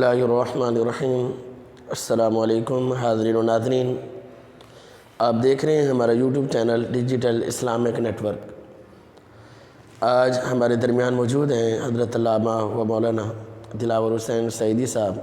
اللہ الرحمن الرحیم۔ السلام علیکم حاضرین و ناظرین، آپ دیکھ رہے ہیں ہمارا YouTube channel digital Islamic network. آج ہمارے درمیان موجود ہیں حضرت علامہ و مولانا دلاور حسین سعیدی صاحب،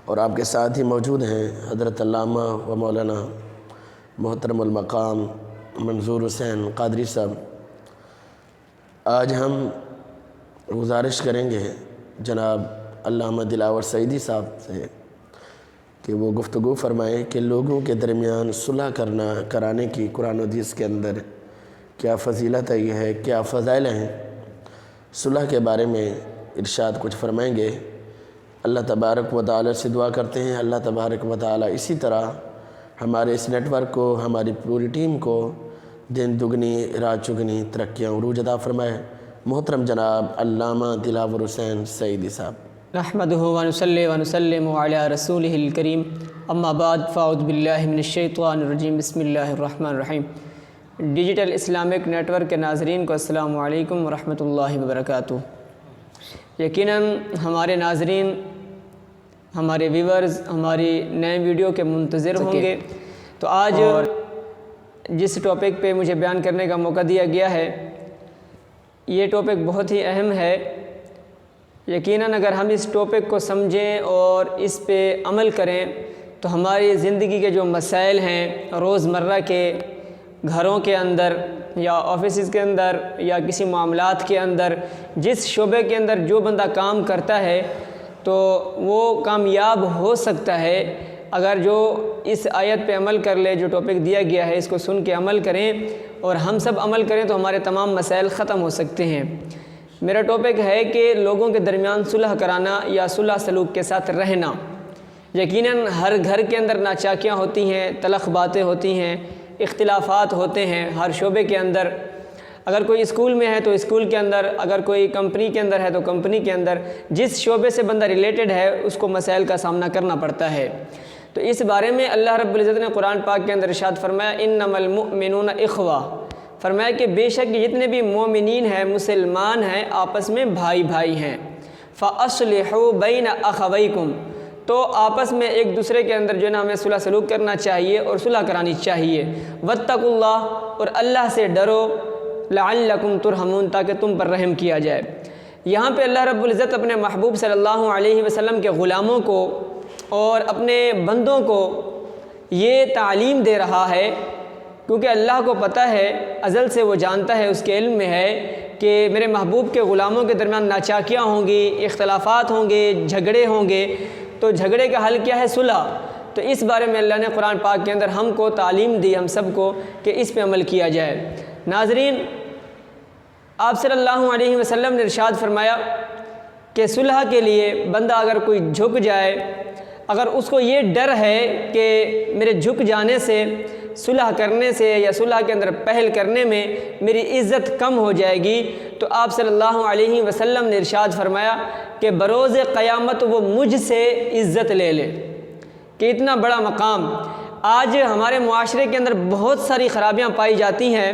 اور آپ کے ساتھ ہی موجود ہیں حضرت علامہ و مولانا محترم المقام منظور حسین قادری صاحب۔ آج ہم گزارش کریں گے جناب علامہ دلاور سعیدی صاحب سے کہ وہ گفتگو فرمائیں کہ لوگوں کے درمیان صلح کرانے کی قرآن و حدیث کے اندر کیا فضیلت ہے، کیا فضائل ہیں۔ صلح کے بارے میں ارشاد کچھ فرمائیں گے۔ اللہ تبارک و تعالی سے دعا کرتے ہیں اللہ تبارک و تعالی اسی طرح ہمارے اس نیٹ ورک کو، ہماری پوری ٹیم کو دن دگنی رات چگنی ترقیاں عروج عطا فرمائے۔ محترم جناب علامہ دلاور حسین سعیدی صاحب۔ نحمدہ ونصلی ونسلم علی رسولہ الکریم، اما بعد فاعوذ باللہ من الشیطان الرجیم، بسم اللہ الرحمن الرحیم۔ ڈیجیٹل اسلامک نیٹ ورک کے ناظرین کو السلام علیکم ورحمۃ اللہ وبرکاتہ۔ یقیناً ہمارے ناظرین، ہمارے ویورز ہماری نئے ویڈیو کے منتظر ہوں گے، تو آج جس ٹاپک پہ مجھے بیان کرنے کا موقع دیا گیا ہے، یہ ٹاپک بہت ہی اہم ہے۔ یقیناً اگر ہم اس ٹاپک کو سمجھیں اور اس پہ عمل کریں تو ہماری زندگی کے جو مسائل ہیں روزمرہ کے، گھروں کے اندر یا آفیسز کے اندر یا کسی معاملات کے اندر، جس شعبے کے اندر جو بندہ کام کرتا ہے تو وہ کامیاب ہو سکتا ہے اگر جو اس آیت پہ عمل کر لے، جو ٹاپک دیا گیا ہے اس کو سن کے عمل کریں اور ہم سب عمل کریں تو ہمارے تمام مسائل ختم ہو سکتے ہیں۔ میرا ٹاپک ہے کہ لوگوں کے درمیان صلح کرانا یا صلح سلوک کے ساتھ رہنا۔ یقیناً ہر گھر کے اندر ناچاکیاں ہوتی ہیں، تلخ باتیں ہوتی ہیں، اختلافات ہوتے ہیں ہر شعبے کے اندر۔ اگر کوئی اسکول میں ہے تو اسکول کے اندر، اگر کوئی کمپنی کے اندر ہے تو کمپنی کے اندر، جس شعبے سے بندہ ریلیٹڈ ہے اس کو مسائل کا سامنا کرنا پڑتا ہے۔ تو اس بارے میں اللہ رب العزت نے قرآن پاک کے اندر ارشاد فرمایا انما المؤمنون اخوہ، فرمایا کہ بے شک جتنے بھی مومنین ہیں، مسلمان ہیں، آپس میں بھائی بھائی ہیں۔ فَأَصْلِحُوا بَيْنَ أَخَوَيْكُمْ، تو آپس میں ایک دوسرے کے اندر جو ہے نا ہمیں صلح سلوک کرنا چاہیے اور صلح کرانی چاہیے۔ وَاتَّقُوا اللَّهَ، اور اللہ سے ڈرو، لَعَلَّكُمْ تُرْحَمُونَ، تاکہ تم پر رحم کیا جائے۔ یہاں پہ اللہ رب العزت اپنے محبوب صلی اللہ علیہ وسلم کے غلاموں کو اور اپنے بندوں کو یہ تعلیم دے رہا ہے، کیونکہ اللہ کو پتہ ہے، ازل سے وہ جانتا ہے، اس کے علم میں ہے کہ میرے محبوب کے غلاموں کے درمیان ناچاکیاں ہوں گی، اختلافات ہوں گے، جھگڑے ہوں گے، تو جھگڑے کا حل کیا ہے؟ صلح۔ تو اس بارے میں اللہ نے قرآن پاک کے اندر ہم کو تعلیم دی، ہم سب کو، کہ اس پہ عمل کیا جائے۔ ناظرین، آپ صلی اللہ علیہ وسلم نے ارشاد فرمایا کہ صلح کے لیے بندہ اگر کوئی جھک جائے، اگر اس کو یہ ڈر ہے کہ میرے جھک جانے سے، صلح کرنے سے یا صلح کے اندر پہل کرنے میں میری عزت کم ہو جائے گی، تو آپ صلی اللہ علیہ وسلم نے ارشاد فرمایا کہ بروز قیامت وہ مجھ سے عزت لے لے۔ کہ اتنا بڑا مقام آج ہمارے معاشرے کے اندر بہت ساری خرابیاں پائی جاتی ہیں۔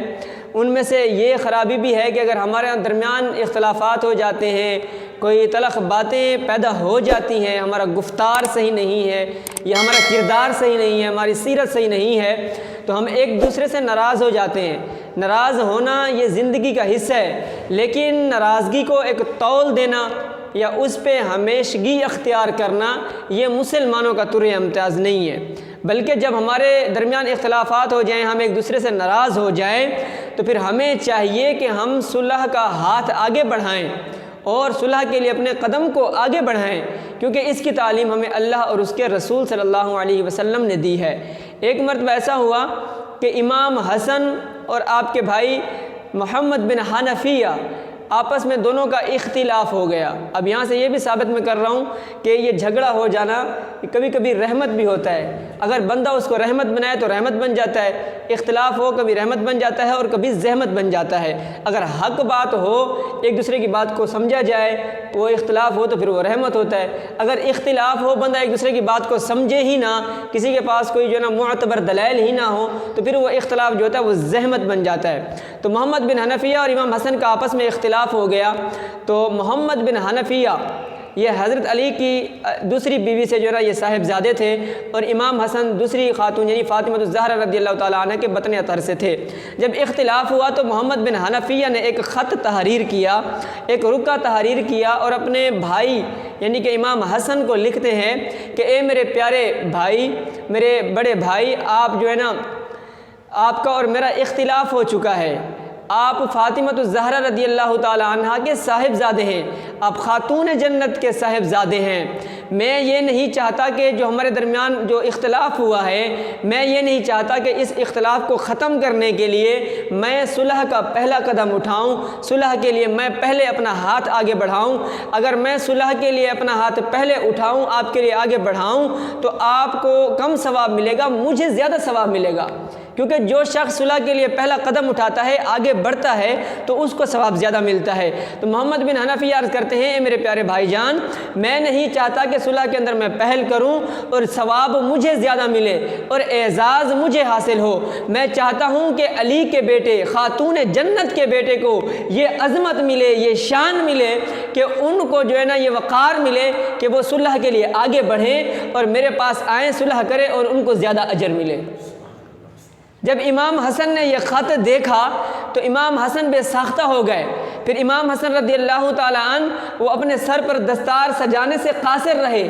ان میں سے یہ خرابی بھی ہے کہ اگر ہمارے درمیان اختلافات ہو جاتے ہیں، کوئی تلخ باتیں پیدا ہو جاتی ہیں، ہمارا گفتار صحیح نہیں ہے یا ہمارا کردار صحیح نہیں ہے، ہماری سیرت صحیح نہیں ہے، تو ہم ایک دوسرے سے ناراض ہو جاتے ہیں۔ ناراض ہونا یہ زندگی کا حصہ ہے، لیکن ناراضگی کو ایک طول دینا یا اس پہ ہمیشگی اختیار کرنا یہ مسلمانوں کا طرز امتیاز نہیں ہے، بلکہ جب ہمارے درمیان اختلافات ہو جائیں، ہم ایک دوسرے سے ناراض ہو جائیں، تو پھر ہمیں چاہیے کہ ہم صلح کا ہاتھ آگے بڑھائیں اور صلح کے لیے اپنے قدم کو آگے بڑھائیں، کیونکہ اس کی تعلیم ہمیں اللہ اور اس کے رسول صلی اللہ علیہ وسلم نے دی ہے۔ ایک مرتبہ ایسا ہوا کہ امام حسن اور آپ کے بھائی محمد بن حنفیہ آپس میں دونوں کا اختلاف ہو گیا۔ اب یہاں سے یہ بھی ثابت میں کر رہا ہوں کہ یہ جھگڑا ہو جانا کبھی کبھی رحمت بھی ہوتا ہے۔ اگر بندہ اس کو رحمت بنائے تو رحمت بن جاتا ہے، اختلاف ہو کبھی رحمت بن جاتا ہے اور کبھی زحمت بن جاتا ہے۔ اگر حق بات ہو، ایک دوسرے کی بات کو سمجھا جائے، وہ اختلاف ہو تو پھر وہ رحمت ہوتا ہے۔ اگر اختلاف ہو، بندہ ایک دوسرے کی بات کو سمجھے ہی نہ، کسی کے پاس کوئی جو ہے نا معتبر دلائل ہی نہ ہو، تو پھر وہ اختلاف جو ہوتا ہے وہ زحمت بن جاتا ہے۔ تو محمد بن حنفیہ اور امام حسن کا آپس میں اختلاف ہو گیا، تو محمد بن حنفیہ یہ حضرت علی کی دوسری بیوی سے جو ہے نا یہ صاحبزادے تھے، اور امام حسن دوسری خاتون یعنی فاطمہ الزہرا رضی اللہ تعالیٰ عنہ کے بطن اطہر سے تھے۔ جب اختلاف ہوا تو محمد بن حنفیہ نے ایک خط تحریر کیا، ایک رکہ تحریر کیا، اور اپنے بھائی یعنی کہ امام حسن کو لکھتے ہیں کہ اے میرے پیارے بھائی، میرے بڑے بھائی، آپ جو ہے نا آپ کا اور میرا اختلاف ہو چکا ہے، آپ فاطمہ الزہرا رضی اللہ تعالی عنہ کے صاحبزادے ہیں، آپ خاتون جنت کے صاحبزادے ہیں۔ میں یہ نہیں چاہتا کہ جو ہمارے درمیان جو اختلاف ہوا ہے، میں یہ نہیں چاہتا کہ اس اختلاف کو ختم کرنے کے لیے میں صلح کا پہلا قدم اٹھاؤں، صلح کے لیے میں پہلے اپنا ہاتھ آگے بڑھاؤں۔ اگر میں صلح کے لیے اپنا ہاتھ پہلے اٹھاؤں، آپ کے لیے آگے بڑھاؤں، تو آپ کو کم ثواب ملے گا، مجھے زیادہ ثواب ملے گا، کیونکہ جو شخص صلح کے لیے پہلا قدم اٹھاتا ہے، آگے بڑھتا ہے، تو اس کو ثواب زیادہ ملتا ہے۔ تو محمد بن حنفی عرض کرتے ہیں، اے میرے پیارے بھائی جان، میں نہیں چاہتا کہ صلح کے اندر میں پہل کروں اور ثواب مجھے زیادہ ملے اور اعزاز مجھے حاصل ہو۔ میں چاہتا ہوں کہ علی کے بیٹے، خاتون جنت کے بیٹے کو یہ عظمت ملے، یہ شان ملے کہ ان کو جو ہے نا یہ وقار ملے کہ وہ صلح کے لیے آگے بڑھیں اور میرے پاس آئیں، صلح کریں اور ان کو زیادہ اجر ملے۔ جب امام حسن نے یہ خط دیکھا تو امام حسن بے ساختہ ہو گئے۔ پھر امام حسن رضی اللہ تعالیٰ عنہ وہ اپنے سر پر دستار سجانے سے قاصر رہے،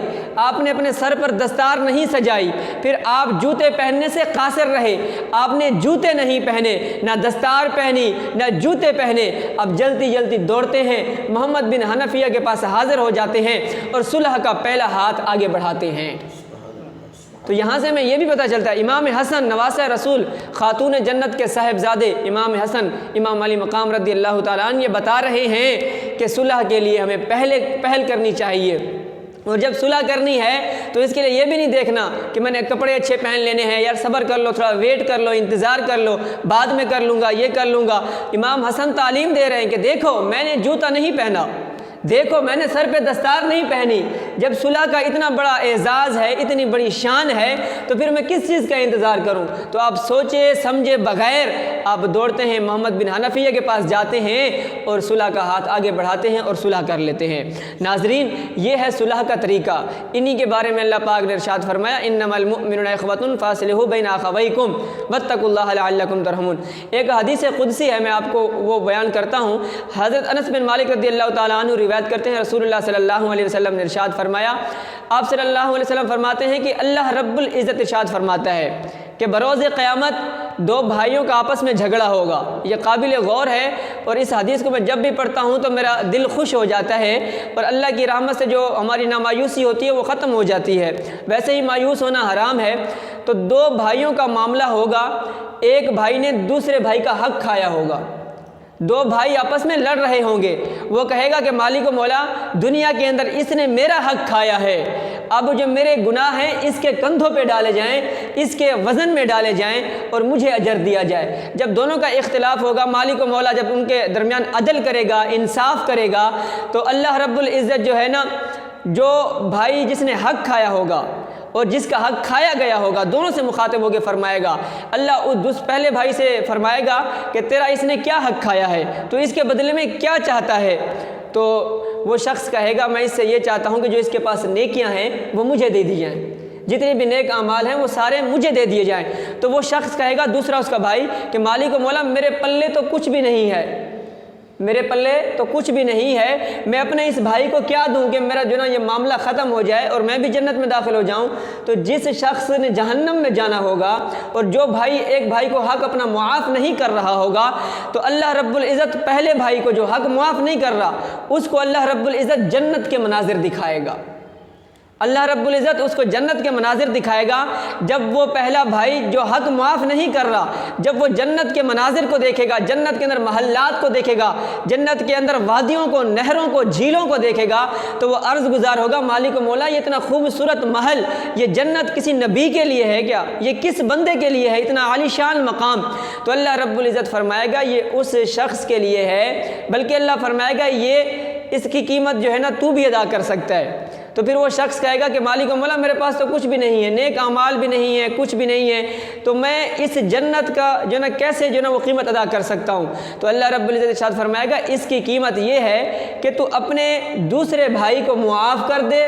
آپ نے اپنے سر پر دستار نہیں سجائی۔ پھر آپ جوتے پہننے سے قاصر رہے، آپ نے جوتے نہیں پہنے، نہ دستار پہنی نہ جوتے پہنے۔ اب جلدی جلدی دوڑتے ہیں، محمد بن حنفیہ کے پاس حاضر ہو جاتے ہیں اور صلح کا پہلا ہاتھ آگے بڑھاتے ہیں۔ تو یہاں سے ہمیں یہ بھی پتہ چلتا ہے امام حسن نواسہ رسول، خاتون جنت کے صاحبزادے امام حسن امام علی مقام رضی اللہ تعالیٰ عنہ یہ بتا رہے ہیں کہ صلح کے لیے ہمیں پہل کرنی چاہیے، اور جب صلح کرنی ہے تو اس کے لیے یہ بھی نہیں دیکھنا کہ میں نے کپڑے اچھے پہن لینے ہیں، یار صبر کر لو، تھوڑا ویٹ کر لو، انتظار کر لو، بعد میں کر لوں گا، یہ کر لوں گا۔ امام حسن تعلیم دے رہے ہیں کہ دیکھو میں نے جوتا نہیں پہنا، دیکھو میں نے سر پہ دستار نہیں پہنی، جب صلح کا اتنا بڑا اعزاز ہے، اتنی بڑی شان ہے، تو پھر میں کس چیز کا انتظار کروں؟ تو آپ سوچے سمجھے بغیر آپ دوڑتے ہیں، محمد بن حنفیہ کے پاس جاتے ہیں اور صلح کا ہاتھ آگے بڑھاتے ہیں اور صلح کر لیتے ہیں۔ ناظرین، یہ ہے صلح کا طریقہ، انہی کے بارے میں اللہ پاک نے ارشاد فرمایا، انما المؤمنون اخوۃ فاصلحوا بین اخویکم واتقوا اللہ لعلکم ترحمون۔ ایک حدیث قدسی ہے، میں آپ کو وہ بیان کرتا ہوں۔ حضرت انس بن مالک رضی اللہ تعالیٰ عنہ روایت کرتے ہیں، رسول اللہ صلی اللہ علیہ وسلم نے ارشاد فرمایا، آپ صلی اللہ علیہ وسلم فرماتے ہیں کہ اللہ رب العزت ارشاد فرماتا ہے کہ بروز قیامت دو بھائیوں کا آپس میں جھگڑا ہوگا۔ یہ قابل غور ہے، اور اس حدیث کو میں جب بھی پڑھتا ہوں تو میرا دل خوش ہو جاتا ہے، اور اللہ کی رحمت سے جو ہماری نامایوسی ہوتی ہے وہ ختم ہو جاتی ہے۔ ویسے ہی مایوس ہونا حرام ہے۔ تو دو بھائیوں کا معاملہ ہوگا، ایک بھائی نے دوسرے بھائی کا حق کھایا ہوگا، دو بھائی آپس میں لڑ رہے ہوں گے، وہ کہے گا کہ مالک و مولا، دنیا کے اندر اس نے میرا حق کھایا ہے، اب جو میرے گناہ ہیں اس کے کندھوں پہ ڈالے جائیں، اس کے وزن میں ڈالے جائیں اور مجھے اجر دیا جائے۔ جب دونوں کا اختلاف ہوگا، مالک و مولا جب ان کے درمیان عدل کرے گا، انصاف کرے گا، تو اللہ رب العزت جو ہے نا، جو بھائی جس نے حق کھایا ہوگا اور جس کا حق کھایا گیا ہوگا، دونوں سے مخاطب ہو کے فرمائے گا، اللہ اس پہلے بھائی سے فرمائے گا کہ تیرا اس نے کیا حق کھایا ہے، تو اس کے بدلے میں کیا چاہتا ہے؟ تو وہ شخص کہے گا میں اس سے یہ چاہتا ہوں کہ جو اس کے پاس نیکیاں ہیں وہ مجھے دے دی جائیں، جتنے بھی نیک اعمال ہیں وہ سارے مجھے دے دیے جائیں۔ تو وہ شخص کہے گا، دوسرا اس کا بھائی، کہ مالک و مولا، میرے پلے تو کچھ بھی نہیں ہے، میرے پلے تو کچھ بھی نہیں ہے، میں اپنے اس بھائی کو کیا دوں کہ میرا جو نا یہ معاملہ ختم ہو جائے اور میں بھی جنت میں داخل ہو جاؤں؟ تو جس شخص نے جہنم میں جانا ہوگا اور جو بھائی ایک بھائی کو حق اپنا معاف نہیں کر رہا ہوگا، تو اللہ رب العزت پہلے بھائی کو جو حق معاف نہیں کر رہا، اس کو اللہ رب العزت جنت کے مناظر دکھائے گا۔ اللہ رب العزت اس کو جنت کے مناظر دکھائے گا۔ جب وہ پہلا بھائی جو حق معاف نہیں کر رہا، جب وہ جنت کے مناظر کو دیکھے گا، جنت کے اندر محلات کو دیکھے گا، جنت کے اندر وادیوں کو، نہروں کو، جھیلوں کو دیکھے گا، تو وہ عرض گزار ہوگا، مالک و مولا، یہ اتنا خوبصورت محل، یہ جنت کسی نبی کے لیے ہے کیا؟ یہ کس بندے کے لیے ہے اتنا عالی شان مقام؟ تو اللہ رب العزت فرمائے گا یہ اس شخص کے لیے ہے، بلکہ اللہ فرمائے گا یہ اس کی قیمت جو ہے نا تو بھی ادا کر سکتا ہے۔ تو پھر وہ شخص کہے گا کہ مالک و مولا میرے پاس تو کچھ بھی نہیں ہے، نیک اعمال بھی نہیں ہے، کچھ بھی نہیں ہے، تو میں اس جنت کا جو نا کیسے جو نا وہ قیمت ادا کر سکتا ہوں؟ تو اللہ رب العزت ارشاد فرمائے گا اس کی قیمت یہ ہے کہ تو اپنے دوسرے بھائی کو معاف کر دے،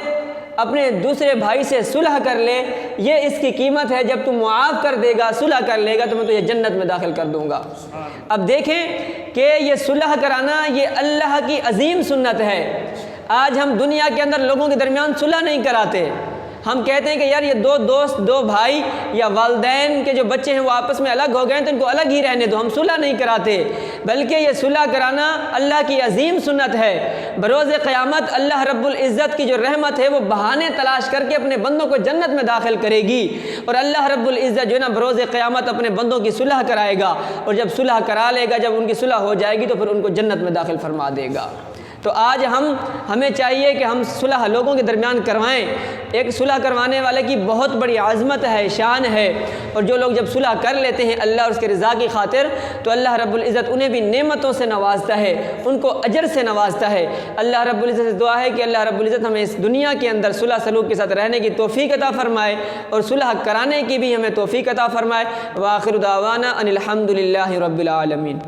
اپنے دوسرے بھائی سے صلح کر لے، یہ اس کی قیمت ہے۔ جب تو معاف کر دے گا، صلح کر لے گا تو میں تجھے جنت میں داخل کر دوں گا۔ اب دیکھیں کہ یہ صلح کرانا یہ اللہ کی عظیم سنت ہے۔ آج ہم دنیا کے اندر لوگوں کے درمیان صلح نہیں کراتے، ہم کہتے ہیں کہ یار یہ دو دوست، دو بھائی یا والدین کے جو بچے ہیں وہ آپس میں الگ ہو گئے ہیں تو ان کو الگ ہی رہنے دو، ہم صلح نہیں کراتے، بلکہ یہ صلح کرانا اللہ کی عظیم سنت ہے۔ بروز قیامت اللہ رب العزت کی جو رحمت ہے وہ بہانے تلاش کر کے اپنے بندوں کو جنت میں داخل کرے گی، اور اللہ رب العزت جو ہے نا بروز قیامت اپنے بندوں کی صلح کرائے گا، اور جب صلح کرا لے گا، جب ان کی صلح ہو جائے گی تو پھر ان کو جنت میں داخل فرما دے گا۔ تو آج ہمیں چاہیے کہ ہم صلح لوگوں کے درمیان کروائیں۔ ایک صلح کروانے والے کی بہت بڑی عظمت ہے، شان ہے، اور جو لوگ جب صلح کر لیتے ہیں اللہ اور اس کے رضا کی خاطر تو اللہ رب العزت انہیں بھی نعمتوں سے نوازتا ہے، ان کو اجر سے نوازتا ہے۔ اللہ رب العزت سے دعا ہے کہ اللہ رب العزت ہمیں اس دنیا کے اندر صلح سلوک کے ساتھ رہنے کی توفیق عطا فرمائے، اور صلح کرانے کی بھی ہمیں توفیق عطا فرمائے۔ وآخر دعوانا ان الحمد للہ رب العالمین۔